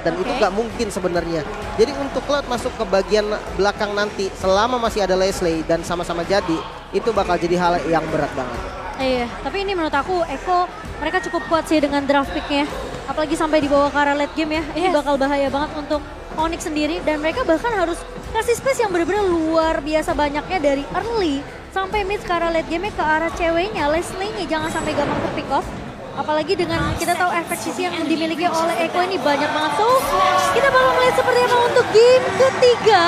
dan itu nggak mungkin sebenarnya. Jadi untuk Cloud masuk ke bagian belakang nanti selama masih ada Leslie dan sama-sama jadi, itu bakal jadi hal yang berat banget. Iya, tapi ini menurut aku Eko mereka cukup kuat sih dengan draft picknya. Apalagi sampai dibawa ke arah late game ya, ini bakal bahaya banget untuk Onyx sendiri. Dan mereka bahkan harus kasih space yang benar-benar luar biasa banyaknya dari early sampai mid ke arah late game ke arah ceweknya, Leslie-nya jangan sampai gampang ke pick off. Apalagi dengan kita tahu efek sisi yang dimiliki oleh Eko ini banyak banget. So, kita bakal melihat seperti apa untuk game ketiga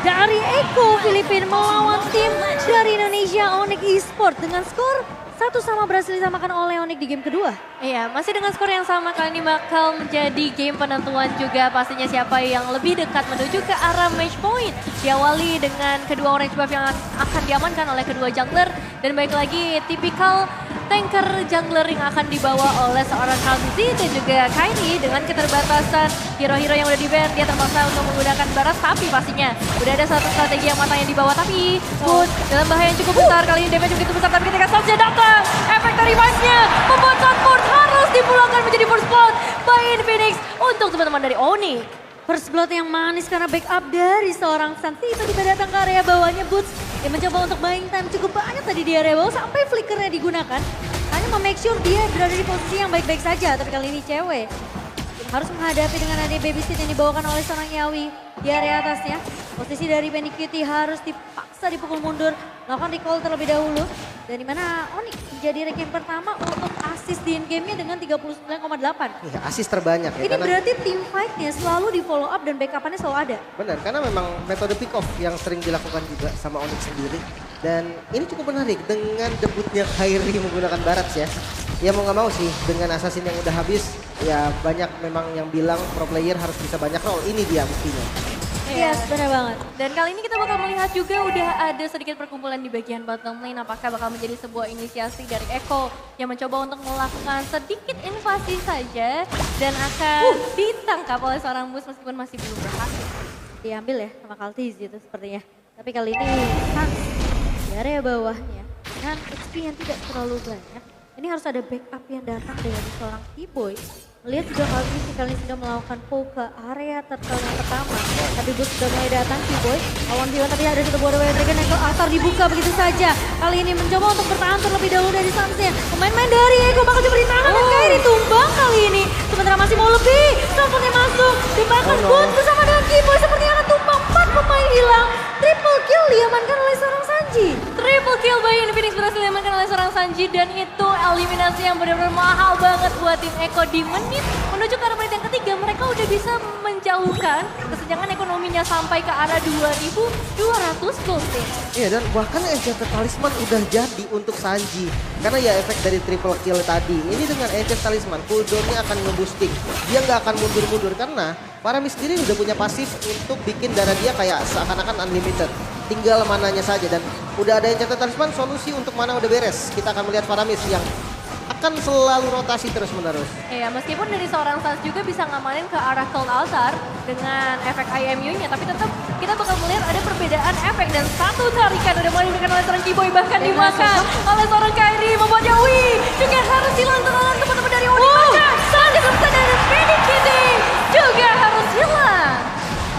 dari Eko Filipina melawan tim dari Indonesia Onyx Esports dengan skor 1-1 berhasil disamakan oleh Onyx di game kedua. Iya, masih dengan skor yang sama kali ini bakal menjadi game penentuan juga pastinya siapa yang lebih dekat menuju ke arah match point. Diawali dengan kedua orange buff yang akan diamankan oleh kedua jungler dan baik lagi tipikal tanker jungler yang akan dibawa oleh seorang Kamzi dan juga Kairi dengan keterbatasan hero-hero yang udah di-ban. Dia terpaksa untuk menggunakan baras tapi pastinya udah ada satu strategi yang matang yang dibawa tapi Food dalam bahaya yang cukup besar. Kali ini damage begitu besar tapi ketika Samsnya datang efek dari Vice-nya membuat Sunford harus dipulangkan menjadi first blood by Infinix untuk teman-teman dari Onyx. First blood yang manis karena backup dari seorang Sans tiba-tiba datang ke area bawahnya Boots. Dia mencoba untuk buying time cukup banyak tadi di area bawah sampai flickernya digunakan. Hanya memake sure dia berada di posisi yang baik-baik saja. Tapi kali ini cewek harus menghadapi dengan adanya babysit yang dibawakan oleh seorang Yawi di area atasnya. Posisi dari Benny Cutie harus dipaksa dipukul mundur, melakukan recall terlebih dahulu. Dan dimana Onyx menjadi rank yang pertama untuk assist di in-game-nya dengan 39,8. Ya, assist terbanyak ya. Ini berarti team fight-nya selalu di follow up dan backup-annya selalu ada. Benar, karena memang metode pick off yang sering dilakukan juga sama Onyx sendiri. Dan ini cukup menarik dengan debutnya Kairi menggunakan Barats ya. Ya mau gak mau sih dengan assassin yang udah habis, ya banyak memang yang bilang pro player harus bisa banyak role. Ini dia buktinya. Yes, benar banget. Dan kali ini kita bakal melihat juga udah ada sedikit perkumpulan di bagian bottom lane. Apakah bakal menjadi sebuah inisiasi dari Eko yang mencoba untuk melakukan sedikit invasi saja dan akan ditangkap oleh seorang Mus meskipun masih belum berhasil. Diambil ya sama Kaltiz gitu sepertinya. Tapi kali ini Sans di area bawahnya dengan XP yang tidak terlalu banyak. Ini harus ada backup yang datang dari seorang T-Boy. Melihat juga kali ini sudah melakukan pull ke area turtle yang pertama. Tapi Boots sudah mulai datang T-Boy. Lawan Viwan tapi ada satu buah Warrior Dragon yang ke altar dibuka begitu saja. Kali ini mencoba untuk bertahan terlebih dahulu dari Sans-nya. Pemain-main dari Eko bakal coba ditahan dan Kairi tumbang kali ini. Sementara masih mau lebih. Sampai masuk. Dan bahkan Boots bersama dengan T-Boy sepertinya akan tumbang. 4 pemain hilang. Triple kill diamankan oleh seorang Sanji. Triple kill by Infinix berhasil diamankan oleh seorang Sanji dan itu eliminasi yang benar-benar mahal banget buat tim Eko di menit menuju ke arah menit yang ketiga. Mereka udah bisa menjauhkan kesenjangan ekonominya sampai ke arah 2.200 gold. Iya dan bahkan Enchanted Talisman udah jadi untuk Sanji. Karena ya efek dari triple kill tadi. Ini dengan Enchanted Talisman cooldownnya akan nge-boosting. Dia nggak akan mundur-mundur karena Paramis sendiri udah punya pasif untuk bikin darah dia kayak seakan-akan unlimited. Tinggal mananya saja dan udah ada Enchanted Talisman, solusi untuk mana udah beres. Kita akan melihat Paramis yang akan selalu rotasi terus menerus. Iya, meskipun dari seorang Sans juga bisa ngamanin ke arah Cold Altar dengan efek IMU-nya, tapi tetap kita bakal melihat ada perbedaan efek dan satu tarikan udah mulai diberikan oleh seorang T-Boy bahkan dimakan oleh seorang Kairi membuat Yawi juga harus hilang tendangan teman-teman dari Onyx. Bahkan Sans dan Benny Cutie juga harus hilang.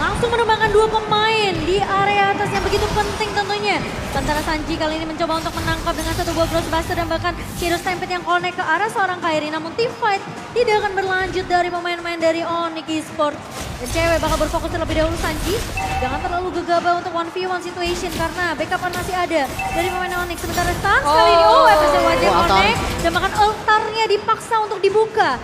Langsung menumbangkan 2 pemain di area atas yang begitu penting tentunya. Sementara Sanji kali ini mencoba untuk menangkap dengan satu buah Crossbuster dan bahkan Hero Stampede yang connect ke arah seorang Kairi. Namun team fight tidak akan berlanjut dari pemain-pemain dari Onyx Esports. Dan cewek bakal berfokus terlebih dahulu Sanji. Jangan terlalu gegabah untuk 1v1 situation karena backupan masih ada dari pemain Onyx. Sementara Sans kali ini efeknya wajah connect dan bahkan altarnya dipaksa untuk dibuka.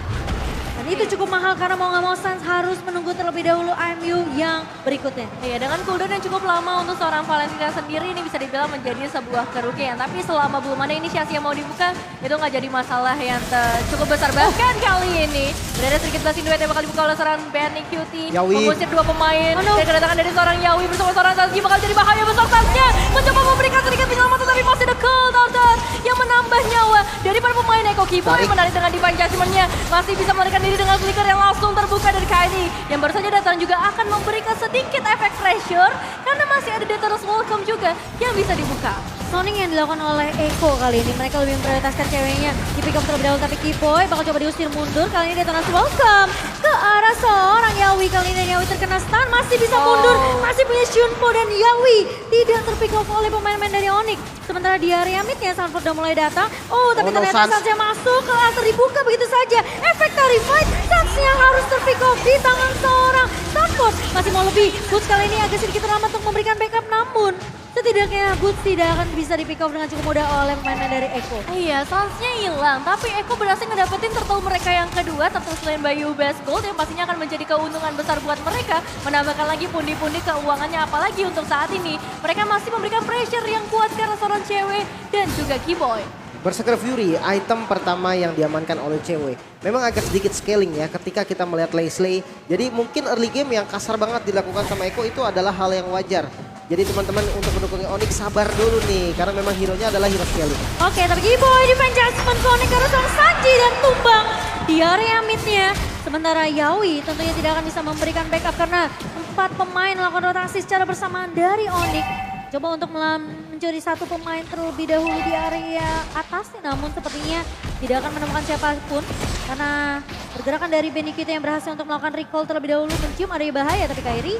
Dan itu cukup mahal karena mau nggak mau Sans harus menunggu terlebih dahulu IMU yang berikutnya. Iya, dengan cooldown yang cukup lama untuk seorang Valentina sendiri ini bisa dibilang menjadi sebuah kerugian. Tapi selama belum ada inisiasi yang mau dibuka, itu nggak jadi masalah yang cukup besar. Bahkan kali ini berada sedikit blessing duet yang bakal dibuka oleh seorang Benny Cutie. Mengusir 2 pemain dan kedatangan dari seorang Yawi bersama seorang Sanji bakal jadi bahaya besar. Sansnya mencoba memberikan sedikit penyelamatan tapi masih ada cold altar yang menambah nyawa dari para pemain Eko. Keyboy menarik dengan Divine Judgment-nya masih bisa melarikan diri dengan flicker yang langsung terbuka dari Kairi yang baru saja datang juga akan memberikan sedikit efek pressure karena masih ada Detona's Welcome juga yang bisa dibuka. Zoning yang dilakukan oleh Eko kali ini mereka lebih memprioritaskan ceweknya di pick up terlebih dahulu tapi Keyboy bakal coba diusir mundur. Kali ini Detona's Welcome ke arah seorang Yawi Yawi terkena stun, masih bisa mundur, masih punya Shunpo dan Yawi tidak terpick off oleh pemain-pemain dari Onyx. Sementara di area midnya Sanford udah mulai datang. Tapi ternyata Sansnya masuk, kelas dibuka begitu saja. Efek Fight, Sansnya harus terpick off di tangan seorang Sanford. Masih mau lebih, Boots kali ini agak sedikit terlambat untuk memberikan backup, namun setidaknya Boots tidak akan bisa di pick off dengan cukup mudah oleh pemain dari Eko. Iya, Sansnya hilang, tapi Eko berhasil ngedapetin turtle mereka yang kedua, turtle selain Bayu Best Gold yang pastinya akan menjadi keuntungan besar buat mereka, menambahkan lagi pundi-pundi keuangannya, apalagi untuk saat ini mereka masih memberikan pressure yang kuat karena seorang cewek dan juga Keyboy. Berserker Fury, item pertama yang diamankan oleh cewek. Memang agak sedikit scaling ya ketika kita melihat Leslie. Jadi mungkin early game yang kasar banget dilakukan sama Eko itu adalah hal yang wajar. Jadi teman-teman untuk mendukungnya Onyx sabar dulu nih, karena memang hero-nya adalah hero scaling. Oke, tapi Keyboy defense adjustment Onyx karena seorang Sanji dan tumbang di area midnya. Sementara Yawi tentunya tidak akan bisa memberikan backup karena 4 pemain melakukan rotasi secara bersamaan dari Onyx. Coba untuk mencuri satu pemain terlebih dahulu di area atasnya, namun sepertinya tidak akan menemukan siapapun karena pergerakan dari Benikita yang berhasil untuk melakukan recall terlebih dahulu mencium area bahaya, tapi Kairi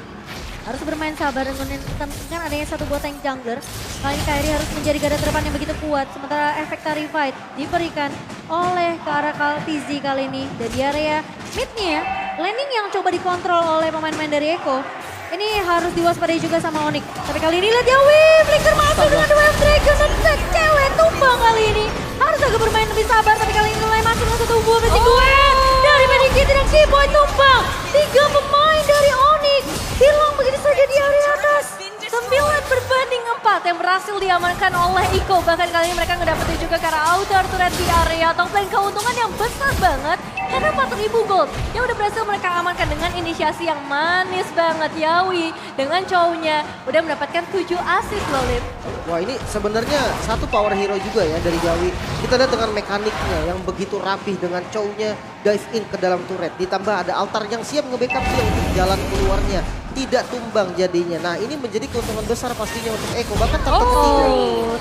harus bermain sabar dan menentukan adanya satu buah tank jungler. Kali ini Kairi harus menjadi garda terdepan yang begitu kuat, sementara efek Fight diberikan oleh ke arah Kaltizi kali ini. Dan di area midnya, landing yang coba dikontrol oleh pemain-pemain dari Eko. Ini harus diwaspadai juga sama Onyx. Tapi kali ini lihat Yawi, Flicker masuk dengan Wave Dragon dan cewek tumbang kali ini. Harus agak bermain lebih sabar, tapi kali ini mulai masuk dengan satu buah basic duet. Dari Benikita dan Keyboy tumbang. 3 pemain dari Onyx hilang begitu saja di area atas. 9 berbanding 4 yang berhasil diamankan oleh Iko. Bahkan kali ini mereka ngedapetin juga karena outer turret di area top lane. Keuntungan yang besar banget karena 4.000 gold yang udah berhasil mereka amankan dengan inisiasi yang manis banget. Yawi dengan cownya udah mendapatkan 7 assist loh, Lip. Wah, ini sebenarnya satu power hero juga ya dari Yawi. Kita lihat dengan mekaniknya yang begitu rapih dengan cownya dive in ke dalam turret. Ditambah ada altar yang siap nge-backup dia untuk jalan keluarnya. Tidak tumbang jadinya. Nah, ini menjadi keuntungan besar pastinya untuk Eko. Bahkan ketiga.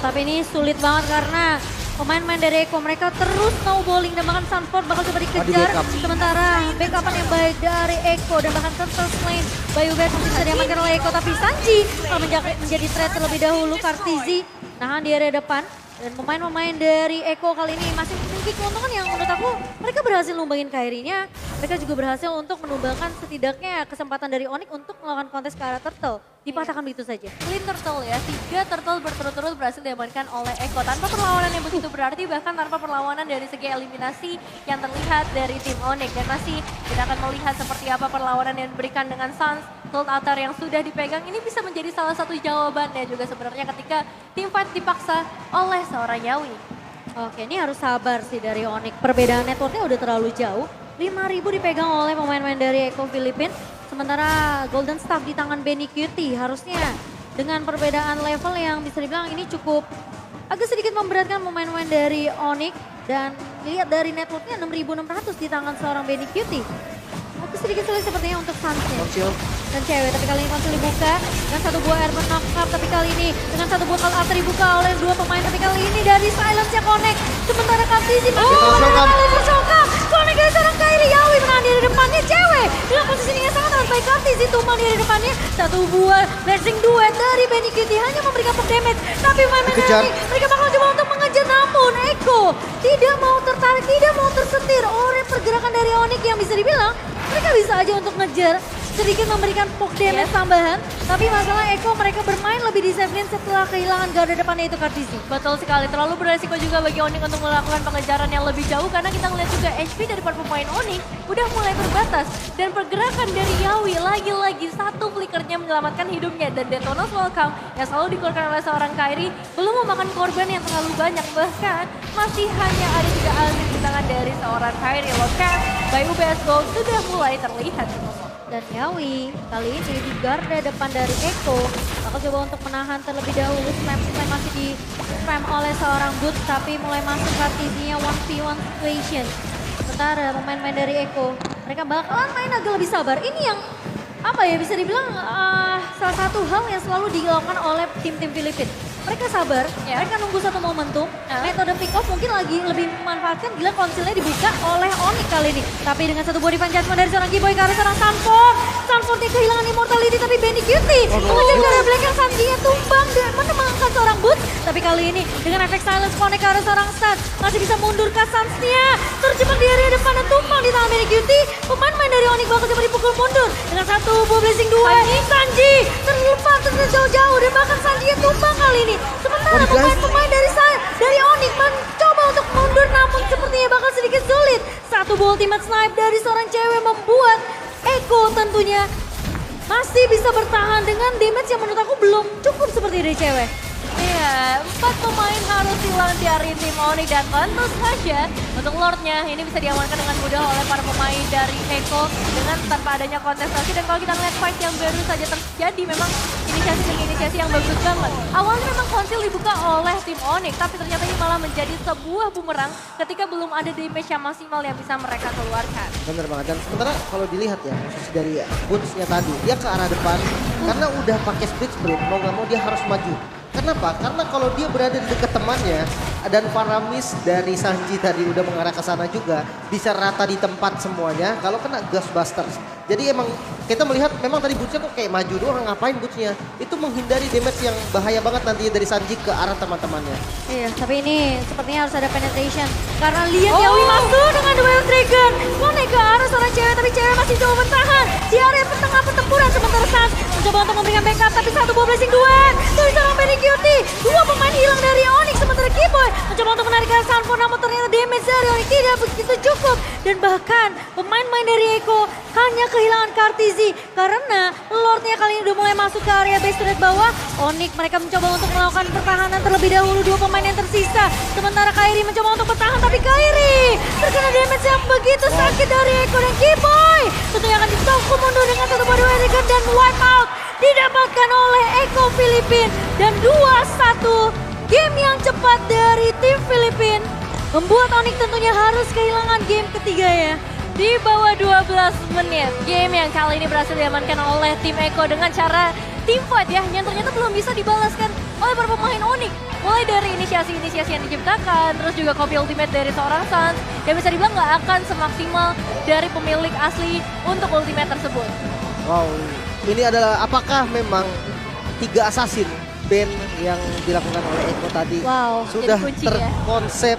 Tapi ini sulit banget karena pemain-pemain dari Eko mereka terus snowballing dan bahkan Sanford bakal coba dikejar. Sementara backupan yang baik dari Eko dan bahkan Turtle Lane Bayu Best masih bisa diamankan oleh Eko. Tapi Sanji menjadi threat terlebih dahulu. Kartizi nahan di area depan. Dan pemain-pemain dari Eko kali ini masih memiliki keuntungan yang menurut aku mereka berhasil numbangin Kairinya. Mereka juga berhasil untuk menumbangkan setidaknya kesempatan dari Onyx untuk melakukan kontes ke arah Turtle. Dipatahkan begitu saja. Clean Turtle ya, 3 Turtle berturut-turut berhasil diamankan oleh Eko. Tanpa perlawanan yang begitu berarti, bahkan tanpa perlawanan dari segi eliminasi yang terlihat dari tim Onyx. Dan masih kita akan melihat seperti apa perlawanan yang diberikan dengan Sans. Gold Altar yang sudah dipegang ini bisa menjadi salah satu jawabannya juga sebenarnya ketika tim fight dipaksa oleh seorang Yawi. Oke, ini harus sabar sih dari Onyx. Perbedaan networknya udah terlalu jauh. 5.000 dipegang oleh pemain-pemain dari Eko Philippines. Sementara Golden Staff di tangan Benny Cutie harusnya dengan perbedaan level yang bisa dibilang ini cukup agak sedikit memberatkan pemain-pemain dari Onyx. Dan lihat dari networknya 6.600 di tangan seorang Benny Cutie. Tapi sedikit sulit sepertinya untuk Sansnya dan cewek. Tapi kali ini konsul dibuka dengan satu buah airman knock-up. Tapi kali ini dengan satu buah call after dibuka oleh 2 pemain. Tapi kali ini dari silence-nya Connect. Sementara Kartizi masih tershokap. Connect dari seorang Kairi. Yawi menahan diri depannya cewek. Dengan posisinya yang sangat baik, Kartizi tumbang diri depannya. Satu buah blessing duet dari Benny Cutie hanya memberikan pop damage. Tapi pemain-pemain ini mereka bakal coba untuk mengejar. Namun Eko tidak mau tertarik, tidak mau tersetir oleh pergerakan dari Onyx yang bisa dibilang mereka bisa aja untuk ngejar, sedikit memberikan poke damage tambahan. Tapi masalah Eko mereka bermain lebih disiplin setelah kehilangan garda depannya itu Kartizi. Betul sekali, terlalu beresiko juga bagi Onyx untuk melakukan pengejaran yang lebih jauh. Karena kita ngeliat juga HP dari para pemain Onyx udah mulai terbatas. Dan pergerakan dari Yawi lagi-lagi satu flickernya menyelamatkan hidupnya. Dan Detona's Welcome yang selalu dikeluarkan oleh seorang Kairi belum memakan korban yang terlalu banyak. Bahkan masih hanya ada 3 asik di tangan dari seorang Kairi. Lokan, Bayu Best Gold sudah mulai terlihat. Dan Yawi kali ini di garda depan dari Eko bakal coba untuk menahan terlebih dahulu. Slam masih di spam oleh seorang Boots, tapi mulai masuk Kartizinya 1v1 situation. Sementara pemain-pemain dari Eko mereka bakalan main agak lebih sabar. Ini yang apa ya bisa dibilang salah satu hal yang selalu dilakukan oleh tim-tim Filipina. Mereka sabar, mereka nunggu satu momentum. Metode pick off mungkin lagi lebih memanfaatkan bila konsilnya dibuka oleh Onyx kali ini. Tapi dengan satu body punch judgment dari seorang Keyboy ke arah seorang Sanford Lordnya kehilangan immortality tapi Benny Cutie mengejar ke arah belakang, Sanji-nya tumbang dan menemukan seorang Boots. Tapi kali ini dengan efek silence connect ke arah seorang Stan masih bisa mundur ke Sans-nya. Terjebak di area depan dan tumbang di tangan Benny Cutie. Pemain-pemain dari Onyx bakal coba dipukul mundur dengan satu Bow Blazing 2. Sanji terlepas jauh-jauh dan bahkan Sanji-nya tumbang kali ini. Sementara pemain-pemain dari Onyx mencoba untuk mundur namun sepertinya bakal sedikit sulit. Satu ultimate snipe dari seorang cewek membuat Eko tentunya masih bisa bertahan dengan damage yang menurut aku belum cukup seperti dari cewek. Iya, 4 pemain harus hilang dari tim Onyx dan tentu saja untuk Lordnya ini bisa diamankan dengan mudah oleh para pemain dari Eko dengan tanpa adanya kontestasi. Dan kalau kita ngeliat fight yang baru saja terjadi memang inisiasi demi inisiasi yang bagus banget. Awalnya memang konsil dibuka oleh tim Onyx tapi ternyata ini malah menjadi sebuah bumerang ketika belum ada damage yang maksimal yang bisa mereka keluarkan. Bener banget, dan sementara kalau dilihat ya posisi dari Boots-nya tadi, dia ke arah depan karena udah pakai split sprint, mau nggak mau dia harus maju. Kenapa? Karena kalau dia berada di dekat temannya dan Paramis dari Sanji tadi udah mengarah ke sana juga, bisa rata di tempat semuanya kalau kena Ghostbusters. Jadi emang kita melihat memang tadi Boots-nya kok kayak maju doang, ngapain Boots-nya? Itu menghindari damage yang bahaya banget nantinya dari Sanji ke arah teman-temannya. Iya, tapi ini sepertinya harus ada penetration. Karena lihat Yawi masuk dengan duel Dragon. Connect ke arah seorang cewek, tapi cewek masih coba bertahan di area tengah pertempuran. Sementara Sans mencoba untuk memberikan backup, tapi satu Bow Blazing 2 dari seorang Benny Cutie. Dua pemain hilang dari Onyx, sementara Keyboy mencoba untuk menarik ke Sanford, namun ternyata damage dari Onyx tidak begitu cukup. Dan bahkan pemain-pemain dari Eko hanya kehilangan Kartizi karena Lordnya kali ini udah mulai masuk ke area base turret bawah. Onyx mereka mencoba untuk melakukan pertahanan terlebih dahulu, dua pemain yang tersisa. Sementara Kairi mencoba untuk bertahan, tapi Kairi terkena damage yang begitu sakit dari Eko dan Keyboy. Tentunya akan ditunggu mundur dengan satu body Dragon dan wipe out didapatkan oleh Eko Filipin. Dan 2-1 game yang cepat dari tim Filipin membuat Onyx tentunya harus kehilangan game ketiga ya. Di bawah 12 menit, game yang kali ini berhasil diamankan oleh tim Eko dengan cara team fight ya, yang ternyata belum bisa dibalaskan oleh para pemain Onyx. Mulai dari inisiasi-inisiasi yang diciptakan, terus juga copy ultimate dari seorang Sans, yang bisa dibilang nggak akan semaksimal dari pemilik asli untuk ultimate tersebut. Wow, ini adalah apakah memang 3 assassin band yang dilakukan oleh Eko tadi sudah jadi kunci ya. terkonsep,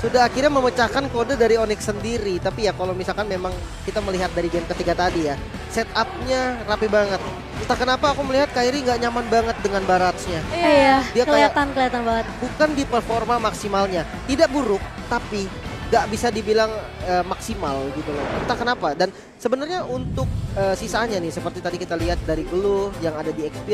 sudah akhirnya memecahkan kode dari Onyx sendiri. Tapi ya kalau misalkan memang kita melihat dari game ketiga tadi ya, setupnya rapi banget. Entah kenapa aku melihat Kairi nggak nyaman banget dengan Barrage-nya. Iya, Dia kelihatan banget. Bukan di performa maksimalnya, tidak buruk tapi nggak bisa dibilang maksimal gitu loh. Entah kenapa. Dan sebenarnya untuk sisanya nih seperti tadi kita lihat dari Glue yang ada di XP